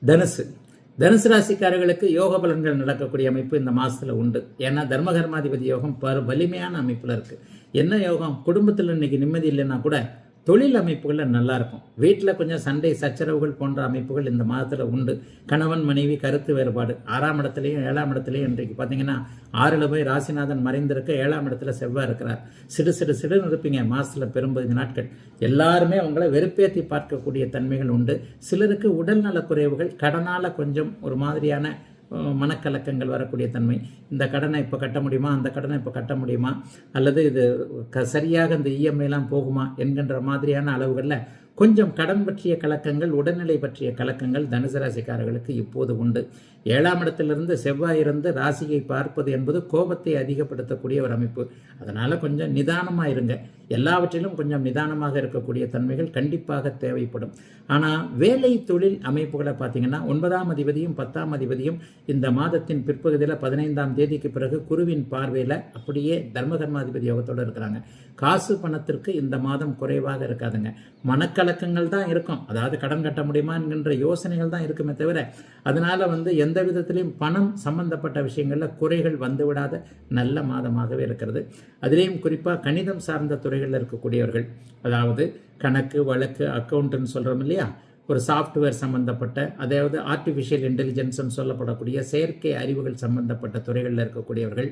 தனுசு ராசிக்காரர்களுக்கு யோக பலன்கள் நடக்கக்கூடிய அமைப்பு இந்த மாதத்தில் உண்டு. ஏன்னா தர்மகர்மாதிபதி யோகம் வலிமையான அமைப்பில் இருக்குது. என்ன யோகம்? குடும்பத்தில் இன்னைக்கு நிம்மதி இல்லைன்னா கூட தொழில் அமைப்புகளில் நல்லாயிருக்கும். வீட்டில் கொஞ்சம் சண்டை சச்சரவுகள் போன்ற அமைப்புகள் இந்த மாதத்தில் உண்டு. கணவன் மனைவி கருத்து வேறுபாடு 6ஆம் இடத்துலையும் 7ஆம் இடத்துலையும் இன்றைக்கு பார்த்தீங்கன்னா 6ல் போய் ராசிநாதன் மறைந்திருக்க 7ஆம் இடத்துல செவ்வாய் இருக்கிறார். சிடுன்னு இருப்பீங்க மாதத்தில் பெரும்பகுதி நாட்கள். எல்லாருமே அவங்கள வெறுப்பேற்றி பார்க்கக்கூடிய தன்மைகள் உண்டு. சிலருக்கு உடல் நலக்குறைவுகள், கடனால் கொஞ்சம் ஒரு மாதிரியான மனக்கலக்கங்கள் வரக்கூடிய தன்மை. இந்த கடனை இப்போ கட்ட முடியுமா, அந்த கடனை இப்போ கட்ட முடியுமா, அல்லது இது சரியாக இந்த இஎம்ஐலாம் போகுமா என்கின்ற மாதிரியான அளவுகளில் கொஞ்சம் கடன் பற்றிய கலக்கங்கள், உடல்நிலை பற்றிய கலக்கங்கள் தனுசு ராசிக்காரர்களுக்கு இப்போது உண்டு. 7ஆம் இடத்திலிருந்து செவ்வாய் இருந்து ராசியை பார்ப்பது என்பது கோபத்தை அதிகப்படுத்தக்கூடிய ஒரு அமைப்பு. அதனால் கொஞ்சம் நிதானமாக இருங்க. எல்லாவற்றிலும் கொஞ்சம் நிதானமாக இருக்கக்கூடிய தன்மைகள் கண்டிப்பாக தேவைப்படும். ஆனால் வேலை தொழில் அமைப்புகளை பார்த்தீங்கன்னா 9ஆம் அதிபதியும் 10ஆம் அதிபதியும் இந்த மாதத்தின் பிற்பகுதியில் 15ஆம் தேதிக்கு பிறகு குருவின் பார்வையில் அப்படியே தர்மகர்மாதிபதி யோகத்தோடு இருக்கிறாங்க. காசு பணத்திற்கு இந்த மாதம் குறைவாக இருக்காதுங்க. மனக்கலக்கங்கள் தான் இருக்கும். அதாவது கடன் கட்ட முடியுமா என்கின்ற யோசனைகள் தான் இருக்குமே தவிர அதனால எந்த விதத்திலையும் பணம் சம்பந்தப்பட்ட விஷயங்களில் குறைகள் வந்துவிடாத நல்ல மாதமாகவே இருக்கிறது. அதிலேயும் குறிப்பாக கணிதம் சார்ந்த துறைகளில் இருக்கக்கூடியவர்கள், அதாவது கணக்கு வழக்கு அக்கௌண்ட்டுன்னு சொல்கிறோம் இல்லையா, ஒரு சாஃப்ட்வேர் சம்பந்தப்பட்ட, அதாவது ஆர்டிஃபிஷியல் இன்டெலிஜென்ஸ்ன்னு சொல்லப்படக்கூடிய செயற்கை அறிவுகள் சம்பந்தப்பட்ட துறைகளில் இருக்கக்கூடியவர்கள்,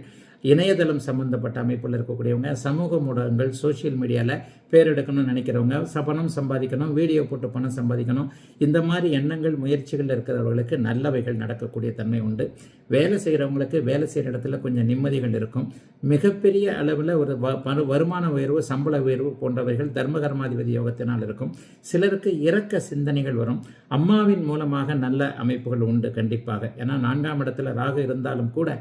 இணையதளம் சம்பந்தப்பட்ட அமைப்பில் இருக்கக்கூடியவங்க, சமூக ஊடகங்கள் சோசியல் மீடியாவில் பேர் எடுக்கணும்னு நினைக்கிறவங்க, பணம் சம்பாதிக்கணும், வீடியோ போட்டு பணம் சம்பாதிக்கணும், இந்த மாதிரி எண்ணங்கள் முயற்சிகள் இருக்கிறவர்களுக்கு நல்லவைகள் நடக்கக்கூடிய தன்மை உண்டு. வேலை செய்கிறவங்களுக்கு வேலை செய்கிற இடத்துல கொஞ்சம் நிம்மதிகள் இருக்கும். மிகப்பெரிய அளவில் ஒரு வருமான உயர்வு, சம்பள உயர்வு போன்றவைகள் தர்மகர்மாதிபதி யோகத்தினால் இருக்கும். சிலருக்கு இரக்க சிந்தனைகள் வரும். அம்மாவின் மூலமாக நல்ல அமைப்புகள் உண்டு கண்டிப்பாக. ஏன்னா 4ஆம் இடத்துல ராகு இருந்தாலும் கூட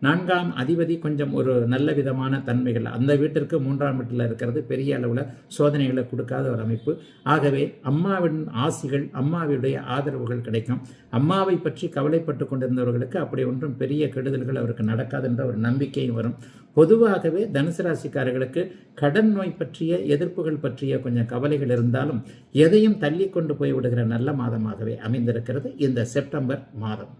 4ஆம் அதிபதி கொஞ்சம் ஒரு நல்ல விதமான தன்மைகள், அந்த வீட்டிற்கு 3ஆம் வீட்டில் இருக்கிறது பெரிய அளவில் சோதனைகளை கொடுக்காத ஒரு அமைப்பு. ஆகவே அம்மாவின் ஆசிகள், அம்மாவுடைய ஆதரவுகள் கிடைக்கும். அம்மாவை பற்றி கவலைப்பட்டு கொண்டிருந்தவர்களுக்கு அப்படி ஒன்றும் பெரிய கெடுதல்கள் அவருக்கு நடக்காது என்ற ஒரு நம்பிக்கையும் வரும். பொதுவாகவே தனுசு ராசிக்காரர்களுக்கு கடன் நோய் பற்றிய எதிர்ப்புகள் பற்றிய கொஞ்சம் கவலைகள் இருந்தாலும் எதையும் தள்ளி கொண்டு போய் விடுகிற நல்ல மாதமாகவே அமைந்திருக்கிறது இந்த செப்டம்பர் மாதம்.